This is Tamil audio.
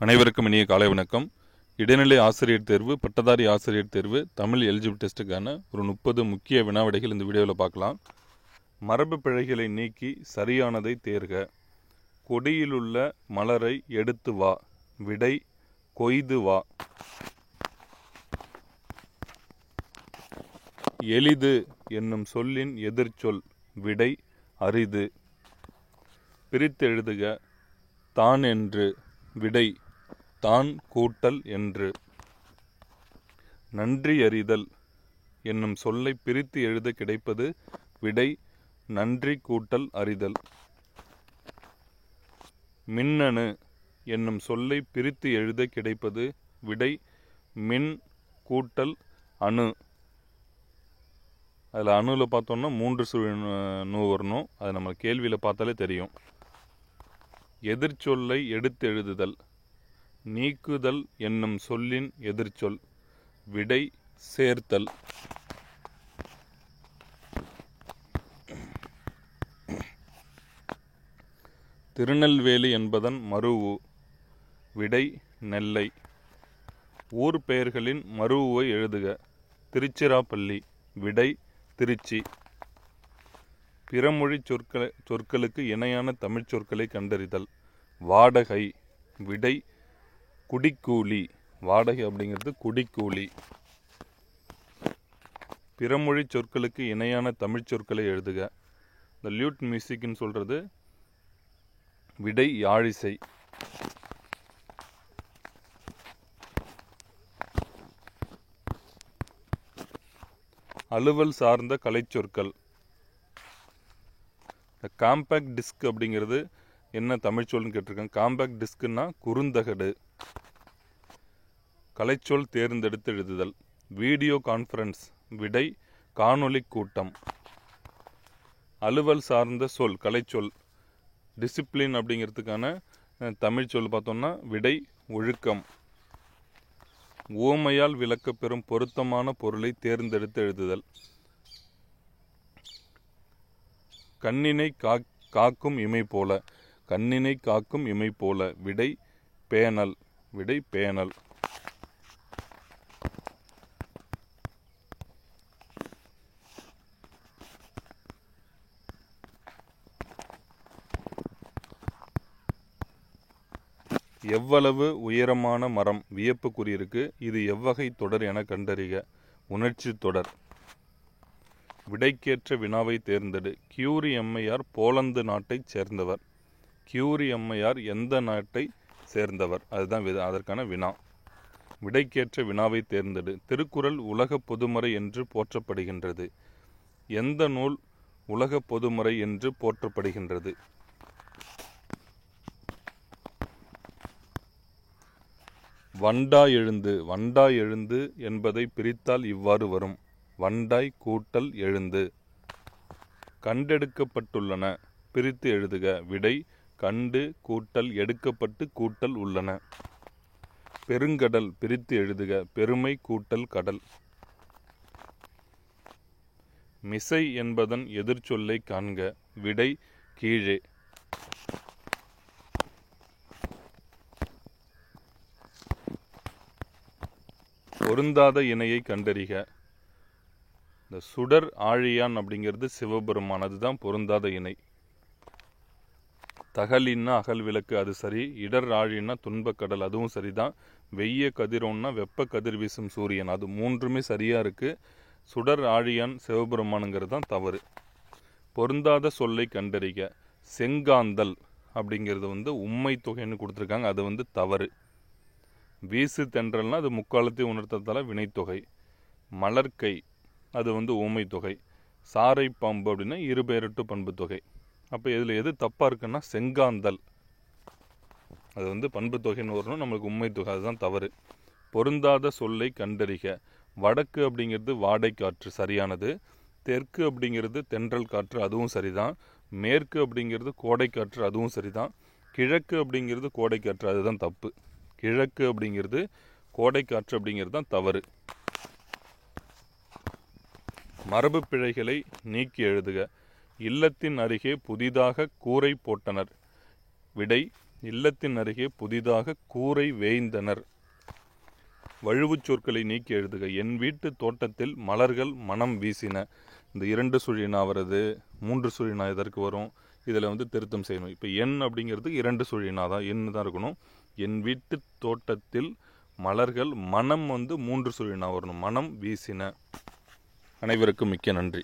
அனைவருக்கும் இனிய காலை வணக்கம். இடைநிலை ஆசிரியர் தேர்வு, பட்டதாரி ஆசிரியர் தேர்வு, தமிழ் எலிஜிபிள் டெஸ்ட்டுக்கான ஒரு 30 முக்கிய வினாவிடைகள் இந்த வீடியோவில் பார்க்கலாம். மரபு பிழைகளை நீக்கி சரியானதை தேர்க. கொடியிலுள்ள மலரை எடுத்து வா. விடை கொய்து வா. எளிது என்னும் சொல்லின் எதிர்ச்சொல். விடை அரிது. பிரித்தெழுதுக. தான் என்று. விடை தான் கூட்டல் என்று. நன்றி அறிதல் என்னும் சொல்லை பிரித்து எழுத கிடைப்பது. விடை நன்றி கூட்டல் அறிதல். மின்னணு என்னும் சொல்லை பிரித்து எழுத கிடைப்பது. விடை மின் கூட்டல் அணு. அதில் அணுவில் பார்த்தோம்னா 3 நூ வரணும். அது நம்ம கேள்வியில் பார்த்தாலே தெரியும். எதிர்ச்சொல்லை எடுத்து எழுதுதல். நீக்குதல் என்னும் சொல்லின் எதிர்ச்சொல். விடை சேர்த்தல். திருநெல்வேலி என்பதன் மருவு. விடை நெல்லை. ஊர் பெயர்களின் மருவை எழுதுக. திருச்சிராப்பள்ளி. விடை திருச்சி. பிறமொழி சொற்களுக்கு இணையான தமிழ் சொற்களை கண்டறிதல். வாடகை. விடை குடிக்கூலி. வாடகை அப்படிங்கிறது குடிக்கூலி. பிறமொழி சொற்களுக்கு இணையான தமிழ் சொற்களை எழுதுக. இந்த லியூட் மியூசிக்னு சொல்றது. விடை யாழிசை. அலுவல் சார்ந்த கலைச்சொற்கள். காம்பேக்ட் டிஸ்க் அப்படிங்கிறது என்ன தமிழ் சொல்னு கேட்டிருக்காங்க. காம்பேக்ட் டிஸ்க்னா குறுந்தகடு. கலைச்சொல் தேர்ந்தெடுத்து எழுதுதல். Video conference. விடை காணொளி கூட்டம். அலுவல் சார்ந்த சொல் கலைச்சொல். டிசிப்ளின் அப்படிங்கிறதுக்கான தமிழ் சொல் பார்த்தோம்னா விடை ஒழுக்கம். உவமையால் விளக்கப்பெறும் பொருத்தமான பொருளை தேர்ந்தெடுத்து எழுதுதல். கண்ணினை காக்கும் இமை போல. கண்ணினை காக்கும் இமை போல. விடை பேணல். விடை பேணல். எவ்வளவு உயரமான மரம். வியப்பு குறியிருக்கு. இது எவ்வகை தொடர் என கண்டறிக. உணர்ச்சி தொடர். விடைக்கேற்ற வினாவை தேர்ந்தெடு. கியூரி அம்மையார் போலந்து நாட்டைச் சேர்ந்தவர். கியூரி அம்மையார் எந்த நாட்டை சேர்ந்தவர்? அதுதான் அதற்கான வினா. விடைக்கேற்ற வினாவை தேர்ந்தெடு. திருக்குறள் உலக பொதுமறை என்று போற்றப்படுகின்றது. எந்த நூல் உலக பொதுமறை என்று போற்றப்படுகின்றது? வண்டாய் எழுந்து. வண்டாய் எழுந்து என்பதை பிரித்தால் இவ்வாறு வரும். வண்டாய் கூட்டல் எழுந்து. கண்டெடுக்கப்பட்டுள்ளன. பிரித்து எழுதுக. விடை கண்டு கூட்டல் எடுக்கப்பட்டு கூட்டல் உள்ளன. பெருங்கடல். பிரித்து எழுதுக. பெருமை கூட்டல் கடல். மிசை என்பதன் எதிர்ச்சொல்லை காண்க. விடை கீழே. பொருந்தாத இணையை கண்டறிக. இந்த சுடர் ஆழியான் அப்படிங்கிறது சிவபெருமான். அதுதான் பொருந்தாத இணை. தகலின்னா அகல் விளக்கு, அது சரி. இடர் ஆழின்னா துன்பக்கடல், அதுவும் சரிதான். வெய்ய கதிரோன்னா வெப்ப கதிர் வீசும் சூரியன், அது 3மே சரியா இருக்கு. சுடர் ஆழியான் சிவபெருமானுங்கிறது தான் தவறு. பொருந்தாத சொல்லை கண்டறிக. செங்காந்தல் அப்படிங்கிறது உம்மை தொகைன்னு கொடுத்துருக்காங்க, அது தவறு. வீசு தென்றல்னா அது முக்காலத்தை உணர்த்ததால வினைத்தொகை. மலர்கை அது ஊமை தொகை. சாரை பாம்பு அப்படின்னா இருபெயரட்டு பண்பு தொகை. அப்போ இதில் எது தப்பாக இருக்குன்னா செங்காந்தல், அது பண்பு தொகைன்னு வரணும், நம்மளுக்கு உண்மை தொகை, அதுதான் தவறு. பொருந்தாத சொல்லை கண்டறிக. வடக்கு அப்படிங்கிறது வாடை காற்று, சரியானது. தெற்கு அப்படிங்கிறது தென்றல் காற்று, அதுவும் சரிதான். மேற்கு அப்படிங்கிறது கோடை காற்று, அதுவும் சரிதான். கிழக்கு அப்படிங்கிறது கோடை காற்று, அதுதான் தப்பு. கிழக்கு அப்படிங்கிறது கோடை காற்று அப்படிங்கிறது தான் தவறு. மரபு பிழைகளை நீக்கி எழுதுக. இல்லத்தின் அருகே புதிதாக கூரை போட்டனர். விடை இல்லத்தின் அருகே புதிதாக கூரை வேய்ந்தனர். வழுவுச் சொற்களை நீக்கி எழுதுக. என் வீட்டு தோட்டத்தில் மலர்கள் மனம் வீசின. இந்த 2 சுழினா வருது, 3 சுழினா எதற்கு வரும்? இதில் திருத்தம் செய்யணும். இப்போ என் அப்படிங்கிறது 2 சுழினா தான், என்னு தான் இருக்கணும். என் வீட்டு தோட்டத்தில் மலர்கள் மனம் 3 சுழினா வரணும். மனம் வீசின. அனைவருக்கும் மிக்க நன்றி.